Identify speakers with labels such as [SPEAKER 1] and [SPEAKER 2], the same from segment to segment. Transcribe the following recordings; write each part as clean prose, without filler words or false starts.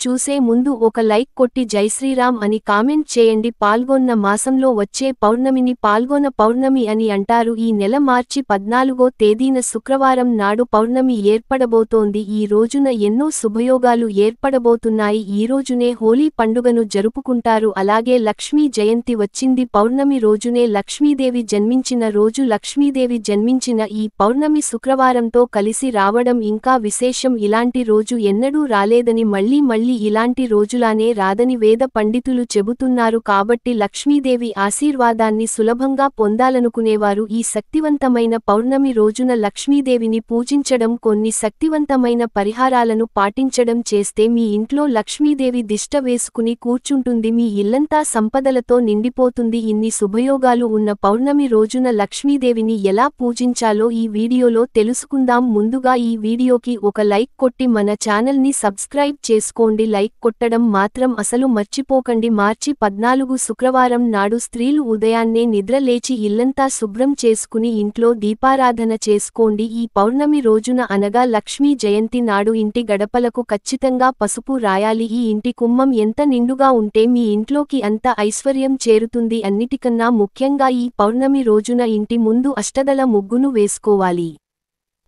[SPEAKER 1] చూసే ముందు ఒక లైక్ కొట్టి జైశ్రీరామ్ అని కామెంట్ చేయండి. పాల్గొన్న మాసంలో వచ్చే పౌర్ణమిని పాల్గొన పౌర్ణమి అని అంటారు. ఈ నెల మార్చి 14వ తేదీన శుక్రవారం నాడు పౌర్ణమి ఏర్పడబోతోంది. ఈ రోజున ఎన్నో శుభయోగాలు ఏర్పడబోతున్నాయి. ఈ రోజునే హోలీ పండుగను జరుపుకుంటారు. అలాగే లక్ష్మీ జయంతి వచ్చింది. పౌర్ణమి రోజునే లక్ష్మీదేవి జన్మించిన రోజు. లక్ష్మీదేవి జన్మించిన ఈ పౌర్ణమి శుక్రవారంతో కలిసి రావడం ఇంకా విశేషం. ఇలాంటి రోజు ఎన్నడూ రాలేదని, మళ్ళీ ఇలాంటి రోజులానే రాదని వేద పండితులు చెబుతున్నారు. కాబట్టి లక్ష్మీదేవి ఆశీర్వాదాన్ని సులభంగా పొందాలనుకునేవారు ఈ శక్తివంతమైన పౌర్ణమి రోజున లక్ష్మీదేవిని పూజించడం, కొన్ని శక్తివంతమైన పరిహారాలను పాటించడం చేస్తే మీ ఇంట్లో లక్ష్మీదేవి దిష్ట వేసుకుని కూర్చుంటుంది. మీ ఇల్లంతా సంపదలతో నిండిపోతుంది. ఇన్ని శుభయోగాలు ఉన్న పౌర్ణమి రోజున లక్ష్మీదేవిని ఎలా పూజించాలో ఈ వీడియోలో తెలుసుకుందాం. ముందుగా ఈ వీడియోకి ఒక లైక్ కొట్టి మన ఛానల్ని సబ్స్క్రైబ్ చేసుకోండి. లైక్ కొట్టడం మాత్రం అసలు మర్చిపోకండి. మార్చి 14 శుక్రవారం నాడు స్త్రీలు ఉదయాన్నే నిద్ర లేచి ఇల్లంతా శుభ్రం చేసుకుని ఇంట్లో దీపారాధన చేసుకోండి. ఈ పౌర్ణమి రోజున అనగా లక్ష్మీ జయంతి నాడు ఇంటి గడపలకు ఖచ్చితంగా పసుపు రాయాలి. ఈ ఇంటి కుంభం ఎంత నిండుగా ఉంటే మీ ఇంట్లోకి అంత ఐశ్వర్యం చేరుతుంది. అన్నిటికన్నా ముఖ్యంగా ఈ పౌర్ణమి రోజున ఇంటి ముందు అష్టదళ ముగ్గును వేసుకోవాలి.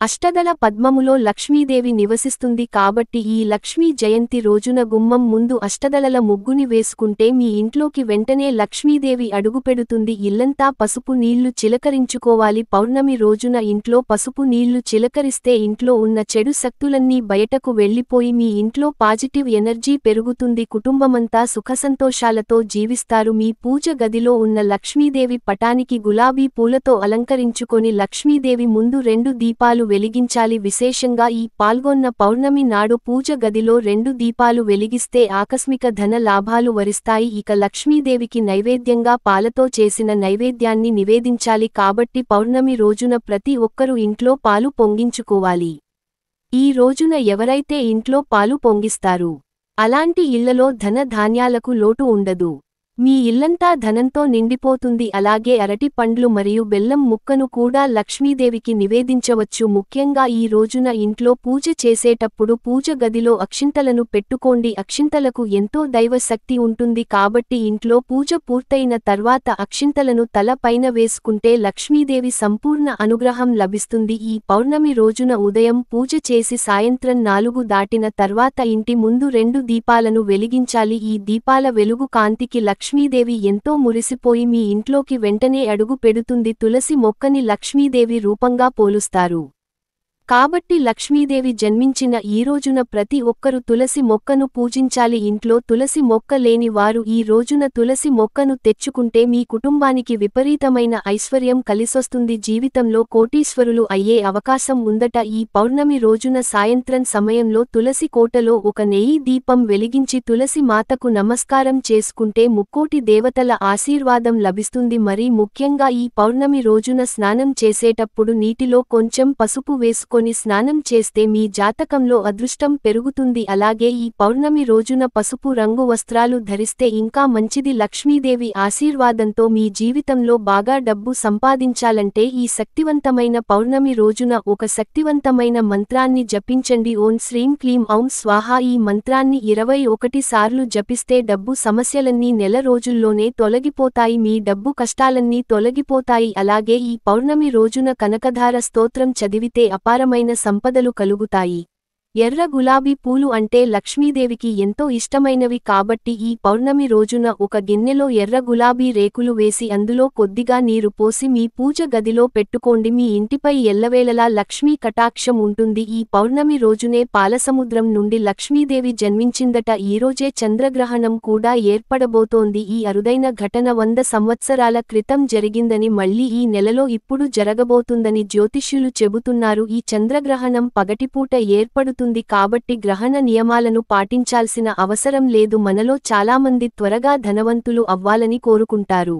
[SPEAKER 1] అష్టదళ పద్మములో లక్ష్మీదేవి నివసిస్తుంది కాబట్టి ఈ లక్ష్మీ జయంతి రోజున గుమ్మం ముందు అష్టదళల ముగ్గుని వేసుకుంటే మీ ఇంట్లోకి వెంటనే లక్ష్మీదేవి అడుగుపెడుతుంది. ఇల్లంతా పసుపు నీళ్లు చిలకరించుకోవాలి. పౌర్ణమి రోజున ఇంట్లో పసుపు నీళ్లు చిలకరిస్తే ఇంట్లో ఉన్న చెడు శక్తులన్నీ బయటకు వెళ్లిపోయి మీ ఇంట్లో పాజిటివ్ ఎనర్జీ పెరుగుతుంది. కుటుంబమంతా సుఖసంతోషాలతో జీవిస్తారు. మీ పూజ గదిలో ఉన్న లక్ష్మీదేవి పటానికి గులాబీ పూలతో అలంకరించుకొని లక్ష్మీదేవి ముందు 2 దీపాలు వెలిగించాలి. విశేషంగా ఈ పాల్గొన్న పౌర్ణమి నాడు పూజ గదిలో 2 దీపాలు వెలిగిస్తే ఆకస్మిక ధన లాభాలు వరిస్తాయి. ఇక లక్ష్మీదేవికి నైవేద్యంగా పాలతో చేసిన నైవేద్యాన్ని నివేదించాలి. కాబట్టి పౌర్ణమి రోజున ప్రతి ఒక్కరూ ఇంట్లో పాలు పొంగించుకోవాలి. ఈ రోజున ఎవరైతే ఇంట్లో పాలు పొంగిస్తారు అలాంటి ఇళ్లలో ధన ధాన్యాలకు లోటు ఉండదు. మీ ఇల్లంతా ధనంతో నిండిపోతుంది. అలాగే అరటి పండ్లు మరియు బెల్లం ముక్కను కూడా లక్ష్మీదేవికి నివేదించవచ్చు. ముఖ్యంగా ఈ రోజున ఇంట్లో పూజ చేసేటప్పుడు పూజ గదిలో అక్షింతలను పెట్టుకోండి. అక్షింతలకు ఎంతో దైవ శక్తి ఉంటుంది కాబట్టి ఇంట్లో పూజ పూర్తయిన తర్వాత అక్షింతలను తల పైన వేసుకుంటే లక్ష్మీదేవి సంపూర్ణ అనుగ్రహం లభిస్తుంది. ఈ పౌర్ణమి రోజున ఉదయం పూజ చేసి సాయంత్రం 4 దాటిన తర్వాత ఇంటి ముందు 2 దీపాలను వెలిగించాలి. ఈ దీపాల వెలుగు కాంతికి లక్ష్మీదేవి ఎంతో మురిసిపోయి మీ ఇంట్లోకి వెంటనే అడుగు పెడుతుంది. తులసి మొక్కని లక్ష్మీదేవి రూపంగా పోలుస్తారు. కాబట్టి లక్ష్మీదేవి జన్మించిన ఈ రోజున ప్రతి ఒక్కరూ తులసి మొక్కను పూజించాలి. ఇంట్లో తులసి మొక్క లేని వారు ఈ రోజున తులసి మొక్కను తెచ్చుకుంటే మీ కుటుంబానికి విపరీతమైన ఐశ్వర్యం కలిసొస్తుంది. జీవితంలో కోటీశ్వరులు అయ్యే అవకాశం ఉందట. ఈ పౌర్ణమి రోజున సాయంత్రం సమయంలో తులసి కోటలో ఒక నెయ్యి దీపం వెలిగించి తులసి మాతకు నమస్కారం చేసుకుంటే ముక్కోటి దేవతల ఆశీర్వాదం లభిస్తుంది. మరీ ముఖ్యంగా ఈ పౌర్ణమి రోజున స్నానం చేసేటప్పుడు నీటిలో కొంచెం పసుపు వేసుకొని స్నానం చేస్తే మీ జాతకంలో అదృష్టం పెరుగుతుంది. అలాగే ఈ పౌర్ణమి రోజున పసుపు రంగు వస్త్రాలు ధరిస్తే ఇంకా మంచిది. లక్ష్మీదేవి ఆశీర్వాదంతో మీ జీవితంలో బాగా డబ్బు సంపాదించాలంటే ఈ శక్తివంతమైన పౌర్ణమి రోజున ఒక శక్తివంతమైన మంత్రాన్ని జపించండి. ఓం శ్రీం క్లీం ఔం స్వాహా. ఈ మంత్రాన్ని 21 సార్లు జపిస్తే డబ్బు సమస్యలన్నీ నెల రోజుల్లోనే తొలగిపోతాయి. మీ డబ్బు కష్టాలన్నీ తొలగిపోతాయి. అలాగే ఈ పౌర్ణమి రోజున కనకధార స్తోత్రం చదివితే అపారమైన సంపదలు కలుగుతాయి. ఎర్ర గులాబీ పూలు అంటే లక్ష్మీదేవికి ఎంతో ఇష్టమైనవి కాబట్టి ఈ పౌర్ణమి రోజున ఒక గిన్నెలో ఎర్ర గులాబీ రేకులు వేసి అందులో కొద్దిగా నీరు పోసి మీ పూజ గదిలో పెట్టుకోండి. మీ ఇంటిపై ఎల్లవేళలా లక్ష్మీ కటాక్షం ఉంటుంది. ఈ పౌర్ణమి రోజునే పాలసముద్రం నుండి లక్ష్మీదేవి జన్మించిందట. ఈరోజే చంద్రగ్రహణం కూడా ఏర్పడబోతోంది. ఈ అరుదైన ఘటన 100 సంవత్సరాల క్రితం జరిగిందని మళ్ళీ ఈ నెలలో ఇప్పుడు జరగబోతుందని జ్యోతిష్యులు చెబుతున్నారు. ఈ చంద్రగ్రహణం పగటిపూట ఏర్పడుతుంది కాబట్టి గ్రహణ నియమాలను పాటించాల్సిన అవసరం లేదు. మనలో చాలామంది త్వరగా ధనవంతులు అవ్వాలని కోరుకుంటారు.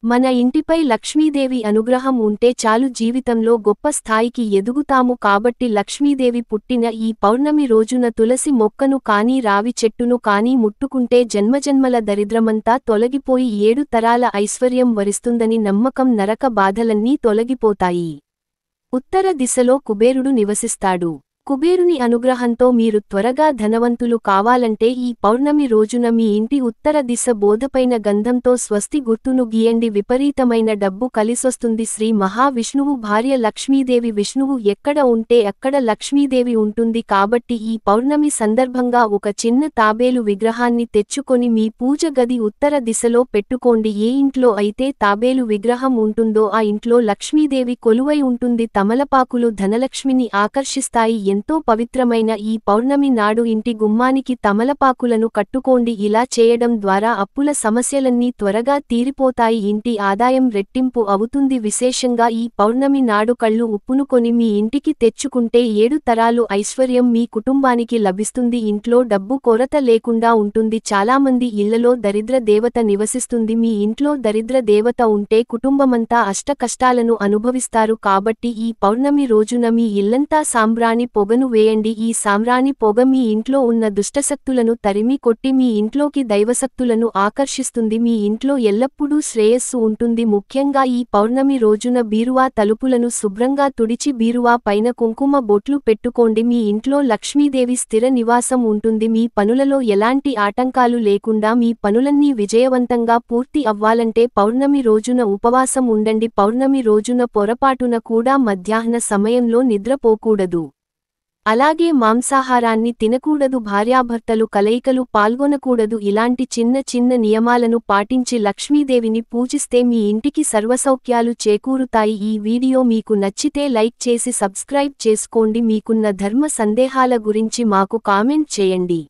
[SPEAKER 1] మన ఇంటిపై లక్ష్మీదేవి అనుగ్రహం ఉంటే చాలు, జీవితంలో గొప్ప స్థాయికి ఎదుగుతాము. కాబట్టి లక్ష్మీదేవి పుట్టిన ఈ పౌర్ణమి రోజున తులసి మొక్కను కానీ రావి చెట్టును కానీ ముట్టుకుంటే జన్మజన్మల దరిద్రమంతా తొలగిపోయి 7 తరాల ఐశ్వర్యం వరిస్తుందని నమ్మకం. నరక బాధలన్నీ తొలగిపోతాయి. ఉత్తర దిశలో కుబేరుడు నివసిస్తాడు. కుబేరుని అనుగ్రహంతో మీరు త్వరగా ధనవంతులు కావాలంటే ఈ పౌర్ణమి రోజున మీ ఇంటి ఉత్తర దిశ బోధపైన గంధంతో స్వస్తి గుర్తును గీయండి. విపరీతమైన డబ్బు కలిసొస్తుంది. శ్రీ మహావిష్ణువు భార్య లక్ష్మీదేవి. విష్ణువు ఎక్కడ ఉంటే అక్కడ లక్ష్మీదేవి ఉంటుంది. కాబట్టి ఈ పౌర్ణమి సందర్భంగా ఒక చిన్న తాబేలు విగ్రహాన్ని తెచ్చుకొని మీ పూజ గది ఉత్తర దిశలో పెట్టుకోండి. ఏ ఇంట్లో అయితే తాబేలు విగ్రహం ఉంటుందో ఆ ఇంట్లో లక్ష్మీదేవి కొలువై ఉంటుంది. తమలపాకులు ధనలక్ష్మిని ఆకర్షిస్తాయి. ఎంతో పవిత్రమైన ఈ పౌర్ణమి నాడు ఇంటి గుమ్మానికి తమలపాకులను కట్టుకోండి. ఇలా చేయడం ద్వారా అప్పుల సమస్యలన్నీ త్వరగా తీరిపోతాయి. ఇంటి ఆదాయం రెట్టింపు అవుతుంది. విశేషంగా ఈ పౌర్ణమి నాడు కళ్ళు ఉప్పునుకొని మీ ఇంటికి తెచ్చుకుంటే 7 తరాలు ఐశ్వర్యం మీ కుటుంబానికి లభిస్తుంది. ఇంట్లో డబ్బు కొరత లేకుండా ఉంటుంది. చాలామంది ఇళ్లలో దరిద్ర దేవత నివసిస్తుంది. మీ ఇంట్లో దరిద్ర దేవత ఉంటే కుటుంబమంతా అష్టకష్టాలను అనుభవిస్తారు. కాబట్టి ఈ పౌర్ణమి రోజున మీ ఇల్లంతా సాంబ్రాణి పొగను వేయండి. ఈ సాంబ్రాణి పొగ మీ ఇంట్లో ఉన్న దుష్టశక్తులను తరిమి కొట్టి మీ ఇంట్లోకి దైవశక్తులను ఆకర్షిస్తుంది. మీ ఇంట్లో ఎల్లప్పుడూ శ్రేయస్సు ఉంటుంది. ముఖ్యంగా ఈ పౌర్ణమి రోజున బీరువా తలుపులను శుభ్రంగా తుడిచి బీరువా పైన కుంకుమ బొట్లు పెట్టుకోండి. మీ ఇంట్లో లక్ష్మీదేవి స్థిర నివాసం ఉంటుంది. మీ పనులలో ఎలాంటి ఆటంకాలు లేకుండా మీ పనులన్నీ విజయవంతంగా పూర్తి అవ్వాలంటే పౌర్ణమి రోజున ఉపవాసం ఉండండి. పౌర్ణమి రోజున పొరపాటున కూడా మధ్యాహ్న సమయంలో నిద్రపోకూడదు. అలాగే మాంసాహారాన్ని తినకూడదు. భార్యాభర్తలు కలయికలు పాల్గొనకూడదు. ఇలాంటి చిన్న చిన్న నియమాలను పాటించి లక్ష్మీదేవిని పూజిస్తే మీ ఇంటికి సర్వసౌఖ్యాలు చేకూరుతాయి. ఈ వీడియో మీకు నచ్చితే లైక్ చేసి సబ్స్క్రైబ్ చేసుకోండి. మీకున్న ధర్మ సందేహాల గురించి మాకు కామెంట్ చేయండి.